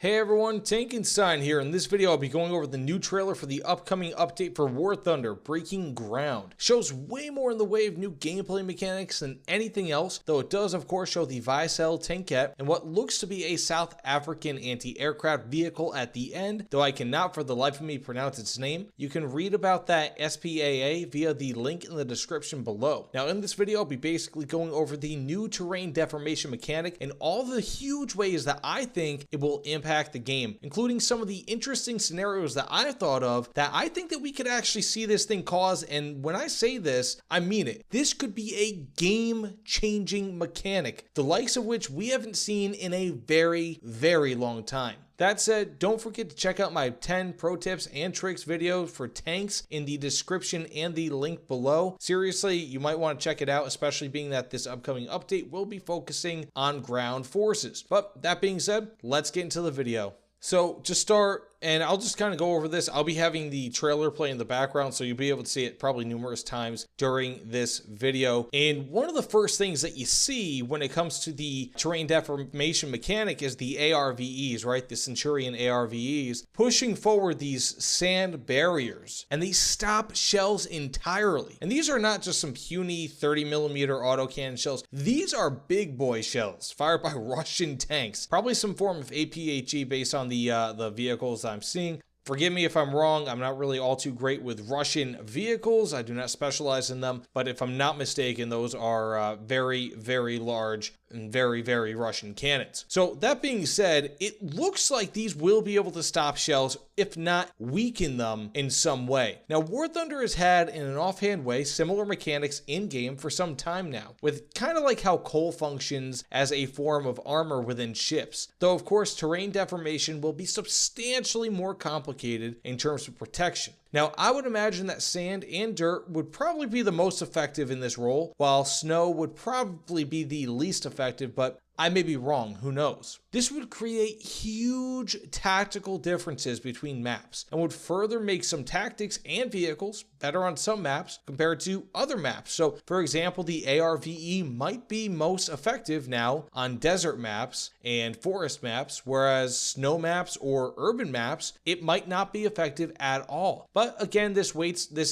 Hey everyone, Tankenstein here. In this video, I'll be going over the new trailer for the upcoming update for War Thunder, Breaking Ground. Shows way more in the way of new gameplay mechanics than anything else, though it does of course show the Vicel tankette and what looks to be a South African anti-aircraft vehicle at the end, though I cannot for the life of me pronounce its name. You can read about that SPAA via the link in the description below. Now in this video, I'll be basically going over the new terrain deformation mechanic and all the huge ways that I think it will impact the game, including some of the interesting scenarios that I've thought of that I think that we could actually see this thing cause. And when I say this, I mean it. This could be a game-changing mechanic, the likes of which we haven't seen in a very, very long time. That said, don't forget to check out my 10 pro tips and tricks video for tanks in the description and the link below. Seriously, you might want to check it out, especially being that this upcoming update will be focusing on ground forces. But that being said, let's get into the video. So to start, and I'll just kind of go over this, I'll be having the trailer play in the background, so you'll be able to see it probably numerous times during this video. And one of the first things that you see when it comes to the terrain deformation mechanic is the ARVEs, right? The Centurion ARVEs pushing forward these sand barriers, and they stop shells entirely. And these are not just some puny 30mm autocannon shells. These are big boy shells fired by Russian tanks, probably some form of APHE based on the vehicles I'm seeing. Forgive me if I'm wrong. I'm not really all too great with Russian vehicles. I do not specialize in them, but if I'm not mistaken, those are very, very large and very, very Russian cannons. So that being said, it looks like these will be able to stop shells, if not weaken them in some way. Now, War Thunder has had, in an offhand way, similar mechanics in-game for some time now, with kind of like how coal functions as a form of armor within ships. Though, of course, terrain deformation will be substantially more complicated in terms of protection. Now, I would imagine that sand and dirt would probably be the most effective in this role, while snow would probably be the least effective, but I may be wrong, who knows. This would create huge tactical differences between maps and would further make some tactics and vehicles better on some maps compared to other maps. So, for example, the ARVE might be most effective now on desert maps and forest maps, whereas snow maps or urban maps, it might not be effective at all. But again, this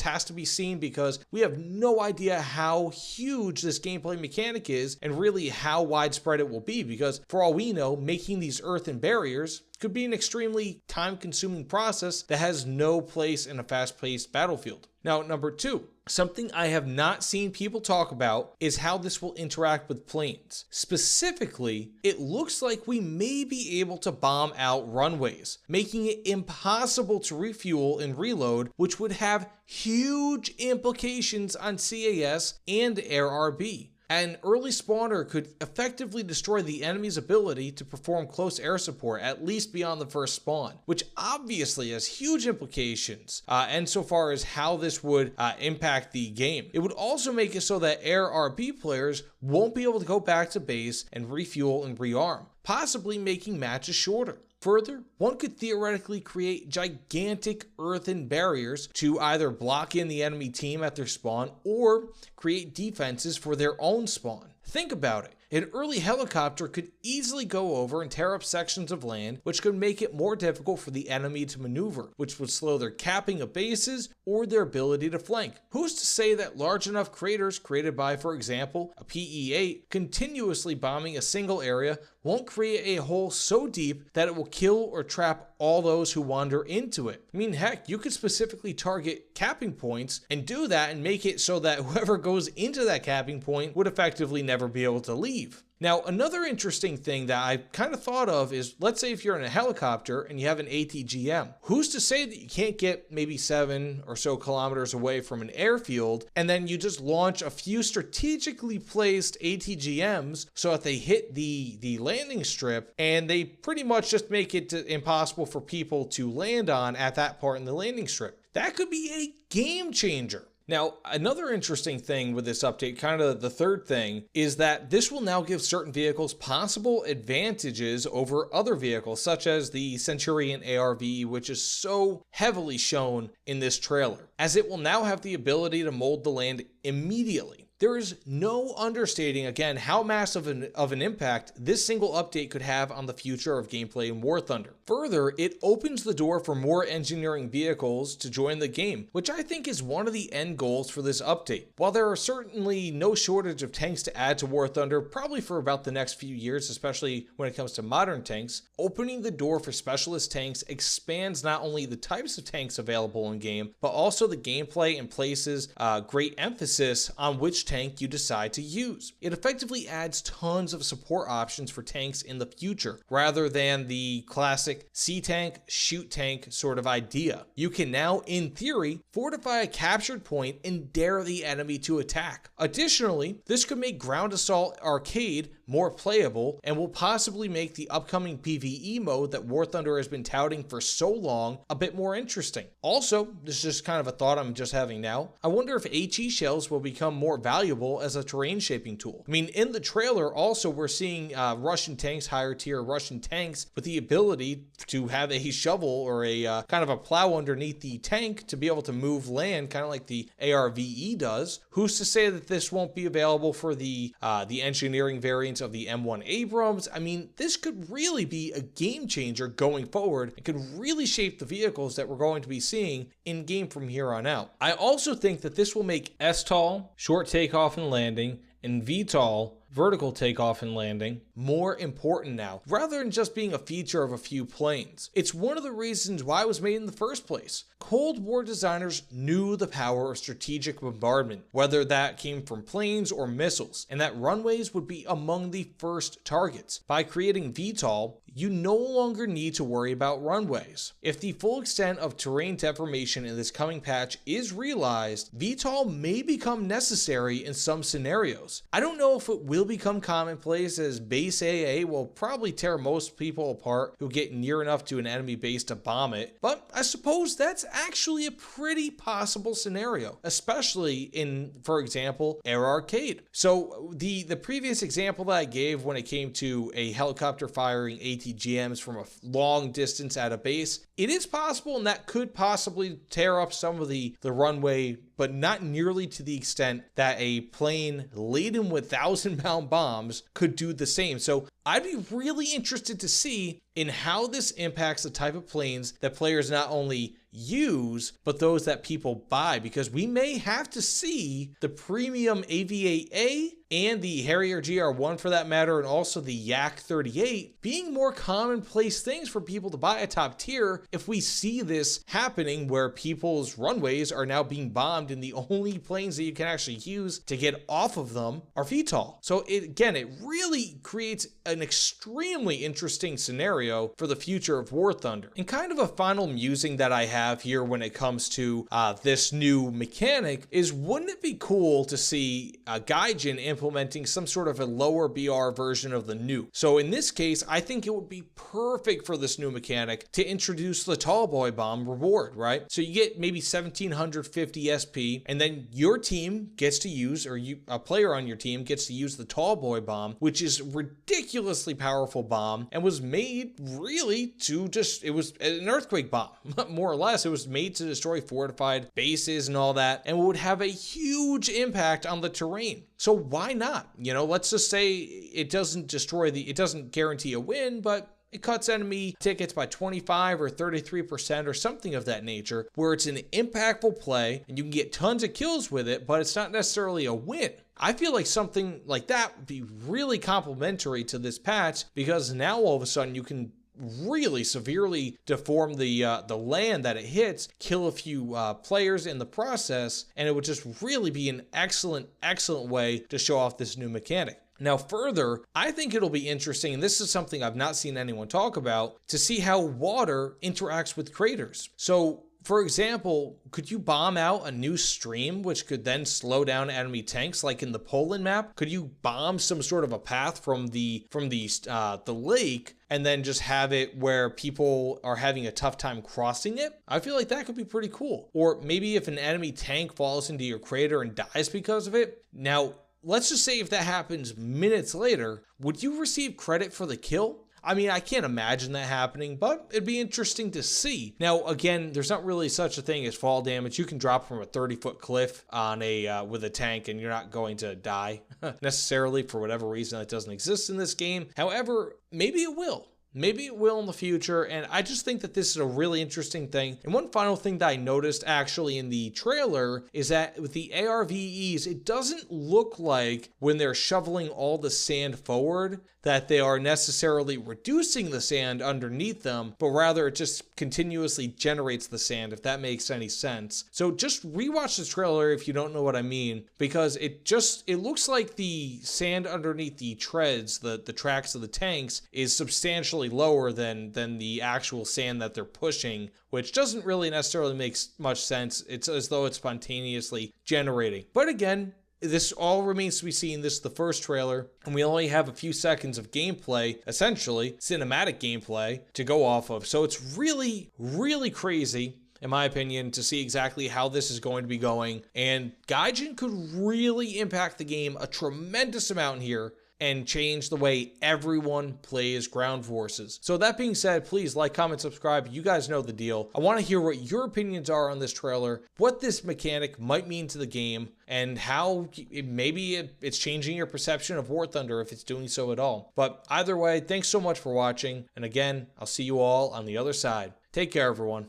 has to be seen because we have no idea how huge this gameplay mechanic is and really how widespread it will be, because for all we know, making these earthen barriers could be an extremely time-consuming process that has no place in a fast-paced battlefield. Now, number two, something I have not seen people talk about is how this will interact with planes. Specifically, it looks like we may be able to bomb out runways, making it impossible to refuel and reload, which would have huge implications on CAS and AirRB. An early spawner could effectively destroy the enemy's ability to perform close air support, at least beyond the first spawn, which obviously has huge implications insofar as how this would impact the game. It would also make it so that AirRB players won't be able to go back to base and refuel and rearm, possibly making matches shorter. Further, one could theoretically create gigantic earthen barriers to either block in the enemy team at their spawn or create defenses for their own spawn. Think about it. An early helicopter could easily go over and tear up sections of land, which could make it more difficult for the enemy to maneuver, which would slow their capping of bases or their ability to flank. Who's to say that large enough craters created by, for example, a PE-8 continuously bombing a single area won't create a hole so deep that it will kill or trap all those who wander into it? I mean, heck, you could specifically target capping points and do that and make it so that whoever goes into that capping point would effectively never be able to leave. Now, another interesting thing that I kind of thought of is, let's say if you're in a helicopter and you have an ATGM, who's to say that you can't get maybe 7 or so kilometers away from an airfield and then you just launch a few strategically placed ATGMs so that they hit the landing strip and they pretty much just make it impossible for people to land on at that part in the landing strip. That could be a game changer. Now, another interesting thing with this update, kind of the third thing, is that this will now give certain vehicles possible advantages over other vehicles, such as the Centurion ARVE, which is so heavily shown in this trailer, as it will now have the ability to mold the land immediately. There is no understating, again, how massive of an impact this single update could have on the future of gameplay in War Thunder. Further, it opens the door for more engineering vehicles to join the game, which I think is one of the end goals for this update. While there are certainly no shortage of tanks to add to War Thunder, probably for about the next few years, especially when it comes to modern tanks, opening the door for specialist tanks expands not only the types of tanks available in game, but also the gameplay and places great emphasis on which tank you decide to use. It effectively adds tons of support options for tanks in the future, rather than the classic see tank, shoot tank sort of idea. You can now, in theory, fortify a captured point and dare the enemy to attack. Additionally, this could make Ground Assault Arcade more playable and will possibly make the upcoming PvE mode that War Thunder has been touting for so long a bit more interesting. Also, this is just kind of a thought I'm just having now, I wonder if HE shells will become more valuable as a terrain shaping tool. I mean, in the trailer also we're seeing Russian tanks, higher tier Russian tanks with the ability to have a shovel or a kind of a plow underneath the tank to be able to move land, kind of like the ARVE does. Who's to say that this won't be available for the engineering variants of the M1 Abrams? I mean, this could really be a game changer going forward. It could really shape the vehicles that we're going to be seeing in game from here on out. I also think that this will make STOL, short takeoff and landing, and VTOL, vertical takeoff and landing, more important now, rather than just being a feature of a few planes. It's one of the reasons why it was made in the first place. Cold War designers knew the power of strategic bombardment, whether that came from planes or missiles, and that runways would be among the first targets. By creating VTOL, you no longer need to worry about runways. If the full extent of terrain deformation in this coming patch is realized, VTOL may become necessary in some scenarios. I don't know if it will become commonplace, as base AA will probably tear most people apart who get near enough to an enemy base to bomb it, but I suppose that's actually a pretty possible scenario, especially in, for example, Air Arcade. So the previous example that I gave when it came to a helicopter firing ATGMs from a long distance at a base, it is possible, and that could possibly tear up some of the runway, but not nearly to the extent that a plane laden with 1,000-pound bombs could do the same. So I'd be really interested to see in how this impacts the type of planes that players not only use, but those that people buy, because we may have to see the premium AVA-A and the Harrier GR1 for that matter, and also the Yak 38 being more commonplace things for people to buy a top tier if we see this happening where people's runways are now being bombed and the only planes that you can actually use to get off of them are VTOL. So it really creates an extremely interesting scenario for the future of War Thunder. And kind of a final musing that I have here when it comes to this new mechanic is, wouldn't it be cool to see Gaijin implementing some sort of a lower BR version of the nuke? So in this case, I think it would be perfect for this new mechanic to introduce the Tall Boy Bomb reward, right? So you get maybe 1750 SP, and then your team gets to use, or a player on your team gets to use the Tall Boy Bomb, which is ridiculously powerful bomb and was made really to just, it was an earthquake bomb, more or less. It was made to destroy fortified bases and all that, and would have a huge impact on the terrain. So why not? You know, let's just say it doesn't destroy it doesn't guarantee a win, but it cuts enemy tickets by 25 or 33% or something of that nature, where it's an impactful play and you can get tons of kills with it, but it's not necessarily a win. I feel like something like that would be really complementary to this patch, because now all of a sudden you can really severely deform the land that it hits, kill a few players in the process, and it would just really be an excellent way to show off this new mechanic. Now further, I think it'll be interesting, and this is something I've not seen anyone talk about, to see how water interacts with craters. So for example, could you bomb out a new stream which could then slow down enemy tanks, like in the Poland map? Could you bomb some sort of a path from the lake and then just have it where people are having a tough time crossing it? I feel like that could be pretty cool. Or maybe if an enemy tank falls into your crater and dies because of it. Now, let's just say if that happens minutes later, would you receive credit for the kill? I mean, I can't imagine that happening, but it'd be interesting to see. Now, again, there's not really such a thing as fall damage. You can drop from a 30-foot cliff on with a tank and you're not going to die necessarily for whatever reason. That doesn't exist in this game. However, maybe it will. Maybe it will in the future, and I just think that this is a really interesting thing. And one final thing that I noticed actually in the trailer is that with the ARVEs, it doesn't look like when they're shoveling all the sand forward that they are necessarily reducing the sand underneath them, but rather it just continuously generates the sand, if that makes any sense. So just rewatch the trailer if you don't know what I mean, because it looks like the sand underneath the treads, the tracks of the tanks, is substantially lower than the actual sand that they're pushing, which doesn't really necessarily make much sense. It's as though it's spontaneously generating. But again, this all remains to be seen. This is the first trailer, and we only have a few seconds of gameplay, essentially cinematic gameplay, to go off of. So it's really, really crazy, in my opinion, to see exactly how this is going to be going. And Gaijin could really impact the game a tremendous amount here and change the way everyone plays Ground Forces. So that being said, please like, comment, subscribe. You guys know the deal. I want to hear what your opinions are on this trailer, what this mechanic might mean to the game, and how maybe it's changing your perception of War Thunder if it's doing so at all. But either way, thanks so much for watching. And again, I'll see you all on the other side. Take care, everyone.